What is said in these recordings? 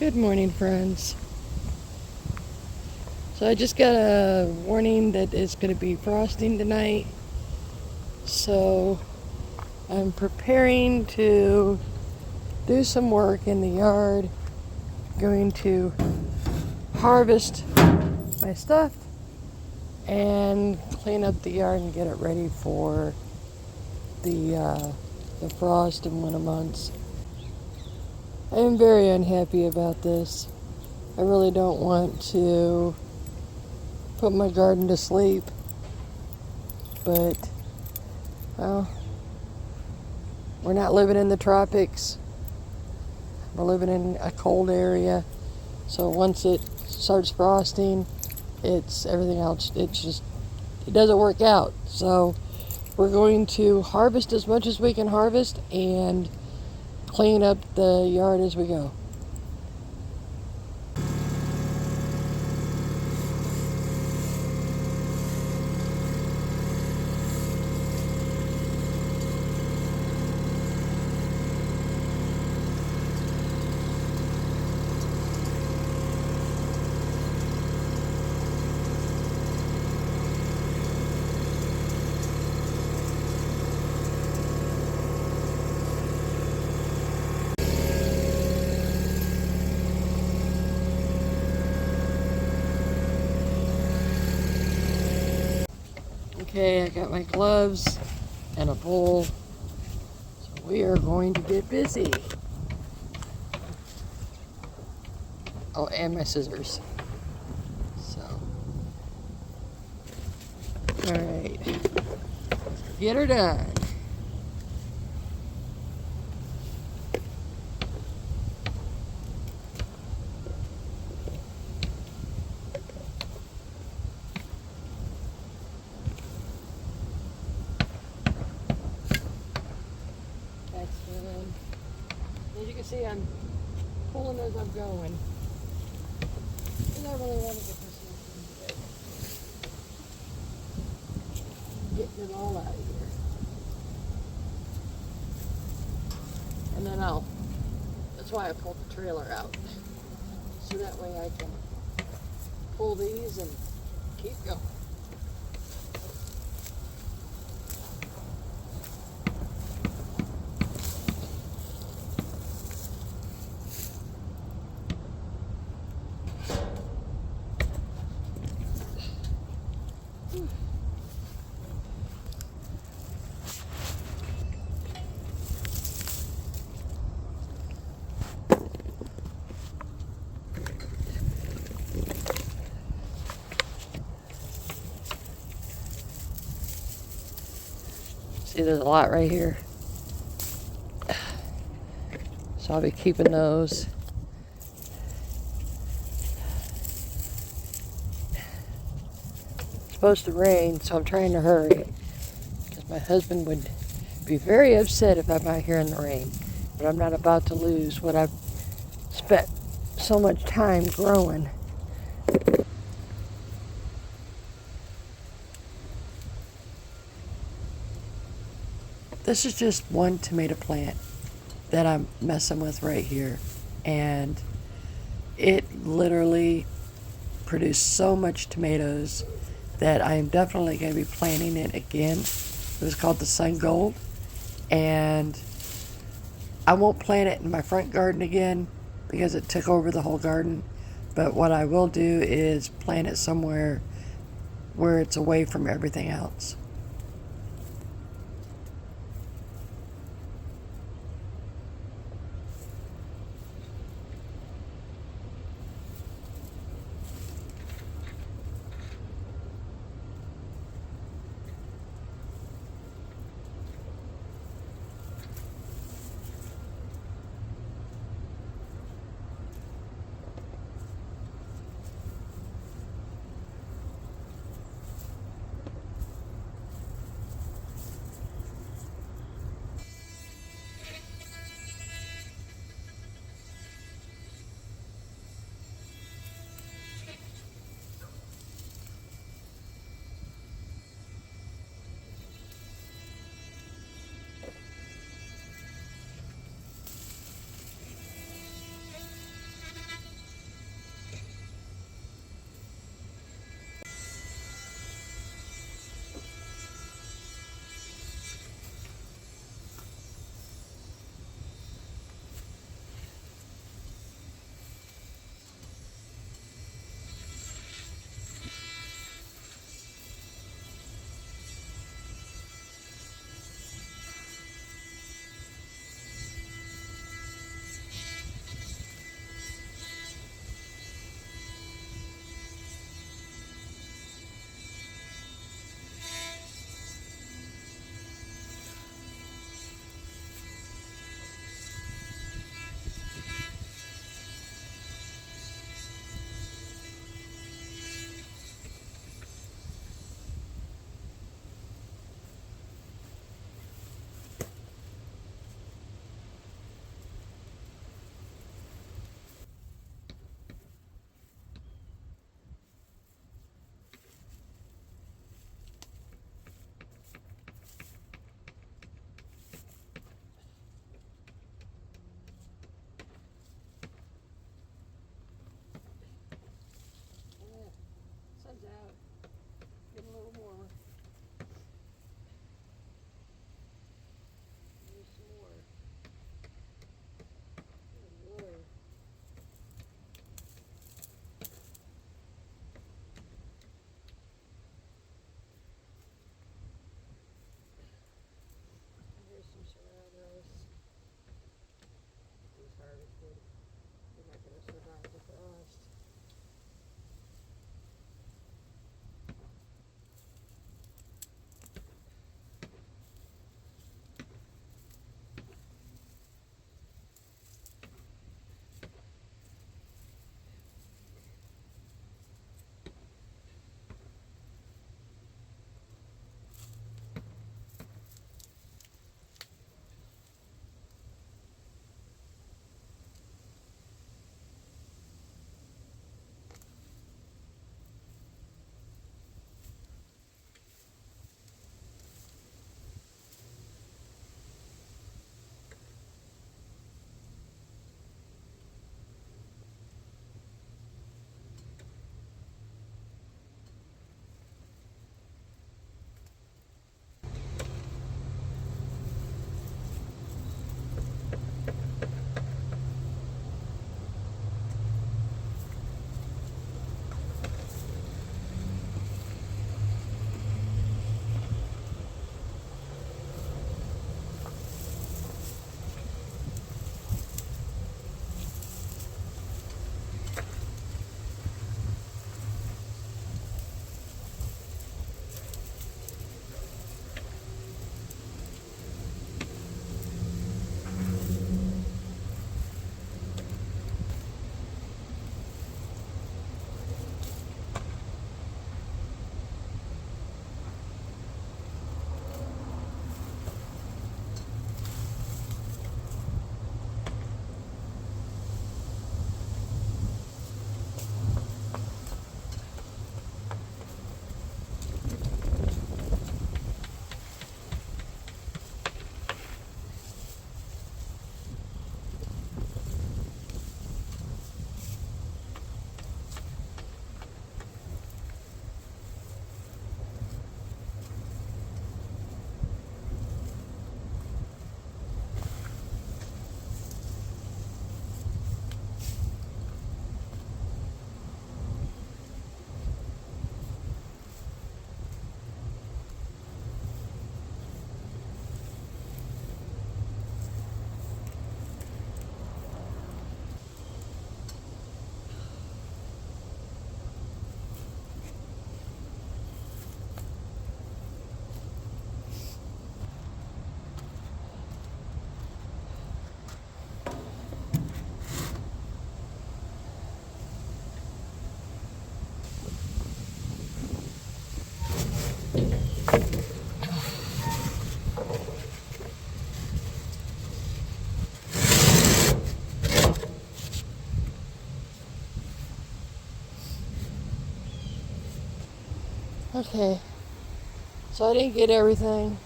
Good morning, friends. So I just got a warning that it's going to be frosting tonight. So I'm preparing to do some work in the yard. Going to harvest my stuff and clean up the yard and get it ready for the frost and winter months. I am very unhappy about this. I really don't want to put my garden to sleep, but well, we're not living in the tropics. We're living in a cold area, so once it starts frosting, it's everything else. It doesn't work out. So we're going to harvest as much as we can harvest and clean up the yard as we go. Okay, I got my gloves and a bowl, so we are going to get busy. Oh, and my scissors. So, all right, get her done. Excellent. As you can see, I'm pulling as I'm going. And I really want to get this one today. Getting it all out of here. And then that's why I pulled the trailer out. So that way I can pull these and keep going. See, there's a lot right here. So I'll be keeping those. It's supposed to rain, so I'm trying to hurry. Because my husband would be very upset if I'm out here in the rain. But I'm not about to lose what I've spent so much time growing. This is just one tomato plant that I'm messing with right here. And it literally produced so much tomatoes that I am definitely going to be planting it again. It was called the Sun Gold. And I won't plant it in my front garden again because it took over the whole garden. But what I will do is plant it somewhere where it's away from everything else. Okay, so I didn't get everything.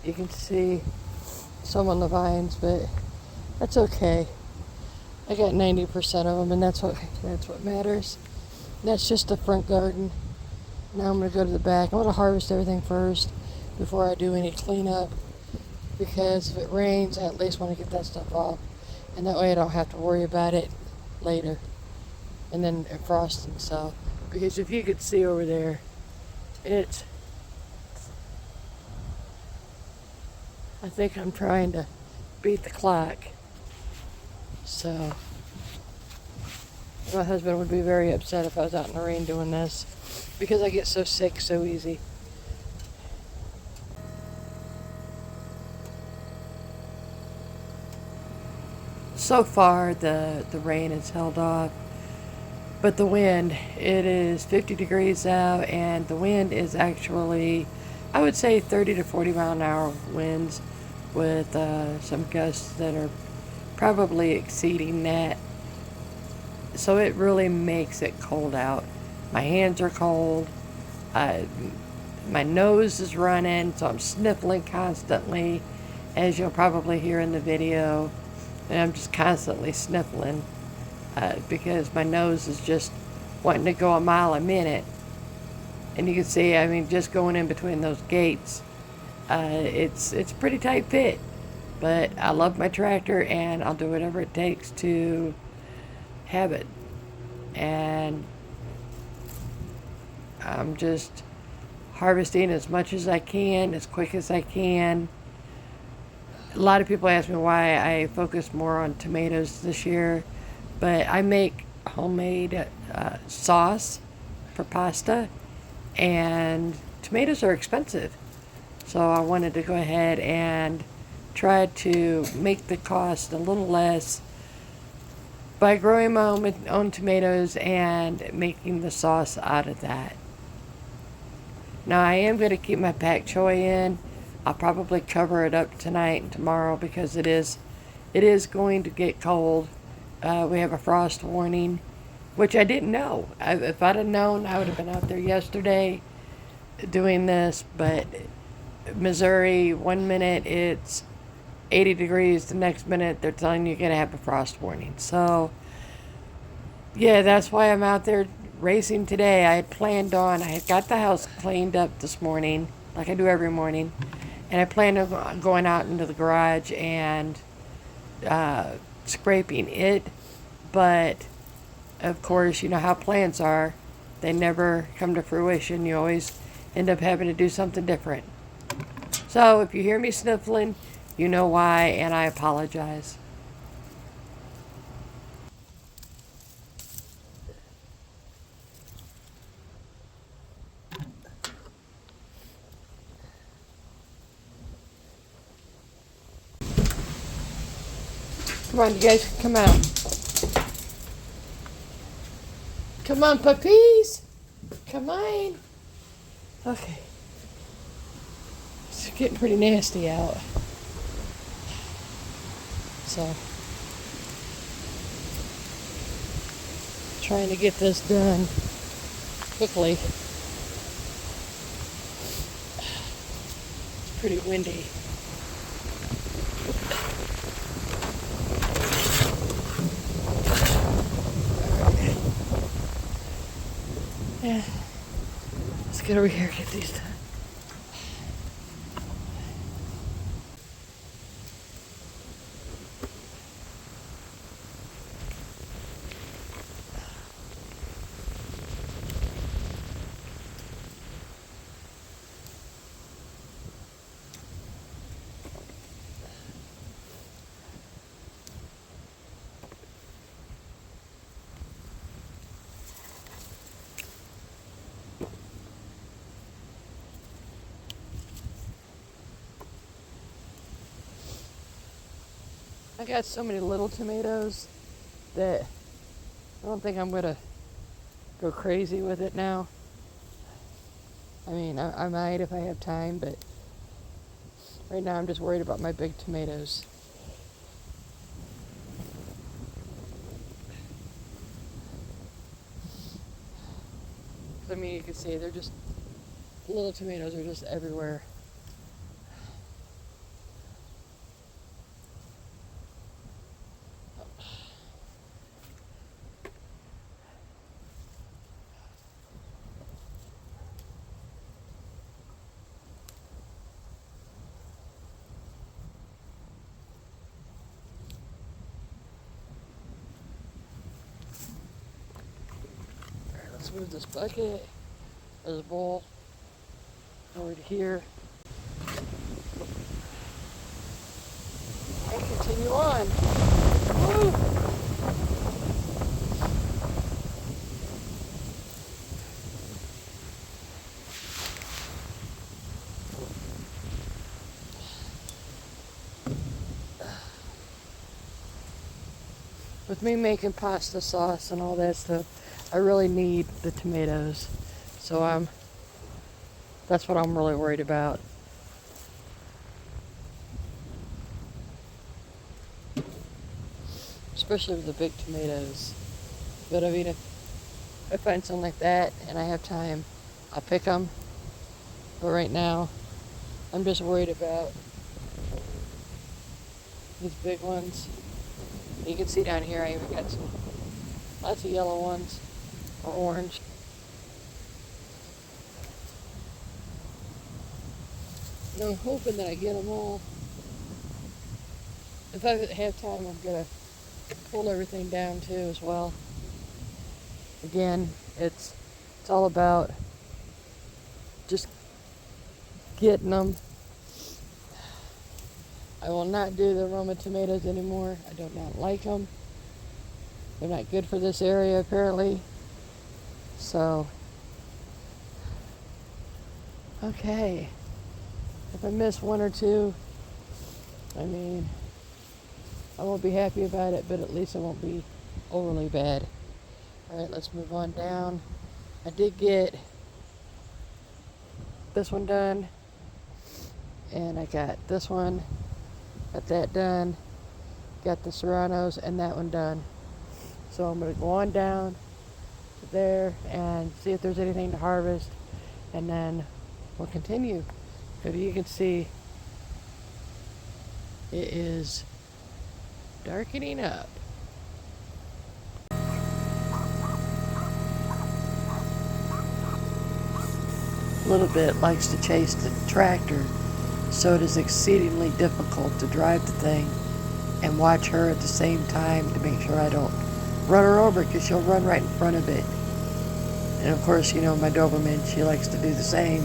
You can see some on the vines, but that's okay. I got 90% of them, and that's what matters. And that's just the front garden. Now I'm gonna go to the back. I'm gonna harvest everything first before I do any cleanup, because if it rains, I at least want to get that stuff off, and that way I don't have to worry about it later. And then frosting, so because if you could see over there, it's. I think I'm trying to beat the clock. So my husband would be very upset if I was out in the rain doing this, because I get so sick so easy. So far the rain has held off, but the wind, it is 50 degrees out, and the wind is actually, I would say 30 to 40 mile an hour winds, with some gusts that are probably exceeding that. So it really makes it cold out. My hands are cold. My nose is running, so I'm sniffling constantly, as you'll probably hear in the video. And I'm just constantly sniffling because my nose is just wanting to go a mile a minute. And you can see, I mean, just going in between those gates, it's a pretty tight fit. But I love my tractor, and I'll do whatever it takes to have it. And I'm just harvesting as much as I can, as quick as I can. A lot of people ask me why I focus more on tomatoes this year, but I make homemade sauce for pasta, and tomatoes are expensive. So I wanted to go ahead and try to make the cost a little less by growing my own tomatoes and making the sauce out of that. Now I am going to keep my pak choy in. I'll probably cover it up tonight and tomorrow, because it is going to get cold. We have a frost warning, which I didn't know. If I'd have known, I would have been out there yesterday doing this. But Missouri, one minute it's 80 degrees, the next minute they're telling you you're going to have a frost warning. So yeah, that's why I'm out there racing today. I had got the house cleaned up this morning, like I do every morning. And I planned on going out into the garage and scraping it. But, of course, you know how plants are. They never come to fruition. You always end up having to do something different. So, if you hear me sniffling, you know why, and I apologize. Come on, you guys can come out. Come on, puppies. Come on. Okay. It's getting pretty nasty out. So, trying to get this done quickly. It's pretty windy. Yeah. Let's get over here and get these done. I got so many little tomatoes that I don't think I'm gonna go crazy with it now. I mean, I might if I have time, but right now I'm just worried about my big tomatoes. I mean, you can see they're just, little tomatoes are just everywhere. Alright, let's move this bucket, or this bowl, over to here. And continue on. Woo! With me making pasta sauce and all that stuff, I really need the tomatoes. So that's what I'm really worried about. Especially with the big tomatoes. But I mean, if I find something like that and I have time, I'll pick them. But right now, I'm just worried about these big ones. You can see down here, I even got lots of yellow ones, or orange. And I'm hoping that I get them all. If I have time, I'm gonna pull everything down too as well. Again, it's all about just getting them. I will not do the Roma tomatoes anymore. I do not like them. They're not good for this area apparently. So, okay. If I miss one or two, I mean, I won't be happy about it, but at least it won't be overly bad. Alright, let's move on down. I did get this one done, and I got this one, got that done, got the serranos and that one done. So I'm going to go on down to there and see if there's anything to harvest, and then we'll continue. But you can see it is darkening up. Little bit likes to chase the tractor, so it is exceedingly difficult to drive the thing and watch her at the same time to make sure I don't run her over, because she'll run right in front of it. And of course, you know, my Doberman, she likes to do the same.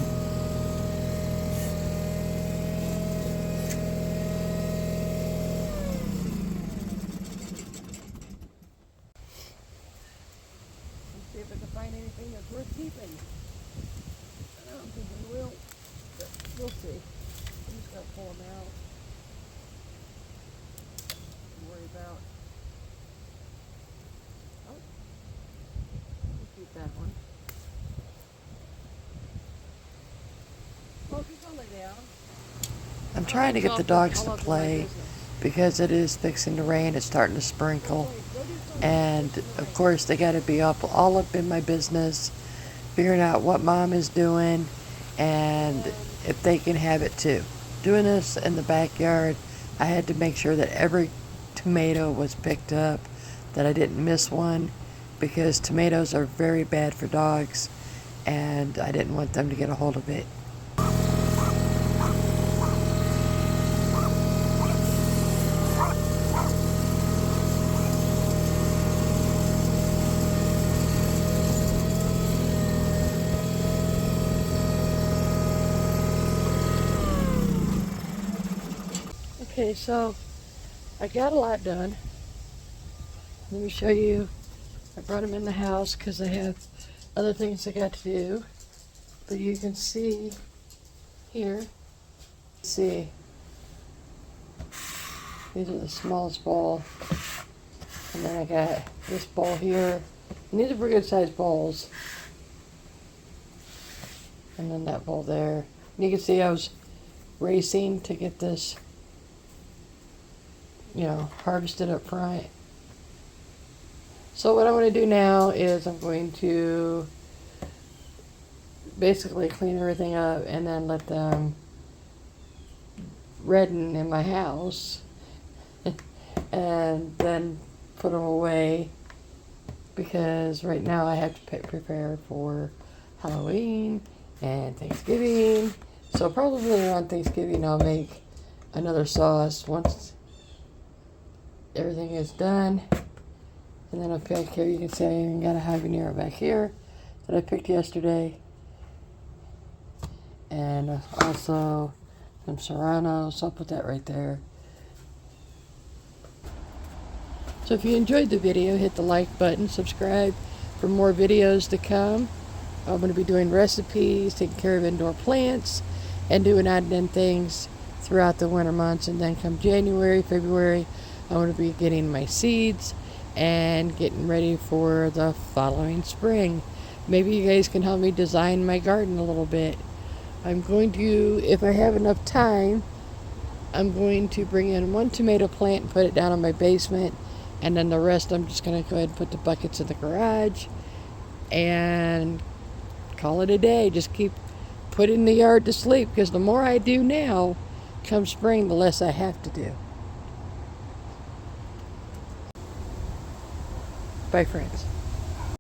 Let's see if I can find anything that's worth keeping. I don't think we will, but we'll see. I'm just going to pull them out. Don't worry about. Oh, we'll keep that one. Well, just lay down. I'm trying to get the dogs to play because it is fixing to rain. It's starting to sprinkle. And of course, they got to be all up in my business, figuring out what mom is doing and if they can have it too. Doing this in the backyard, I had to make sure that every tomato was picked up, that I didn't miss one, because tomatoes are very bad for dogs and I didn't want them to get a hold of it. Okay, so I got a lot done. Let me show you. I brought them in the house because I have other things I got to do. But you can see here, see, these are the smallest bowl. And then I got this bowl here. And these are pretty good sized bowls. And then that bowl there. And you can see I was racing to get this, you know, harvested up front. So what I'm going to do now is I'm going to basically clean everything up and then let them redden in my house and then put them away, because right now I have to prepare for Halloween and Thanksgiving. So probably around Thanksgiving I'll make another sauce once everything is done. And then up back here you can see I even got a habanero back here that I picked yesterday. And also some serrano, so I'll put that right there. So if you enjoyed the video, hit the like button, subscribe for more videos to come. I'm going to be doing recipes, taking care of indoor plants, and doing admin things throughout the winter months. And then come January, February, I'm going to be getting my seeds and getting ready for the following spring. Maybe you guys can help me design my garden a little bit. I'm going to, if I have enough time, I'm going to bring in one tomato plant and put it down in my basement, and then the rest I'm just going to go ahead and put the buckets in the garage and call it a day. Just keep putting the yard to sleep, because the more I do now, come spring, the less I have to do. Bye, friends.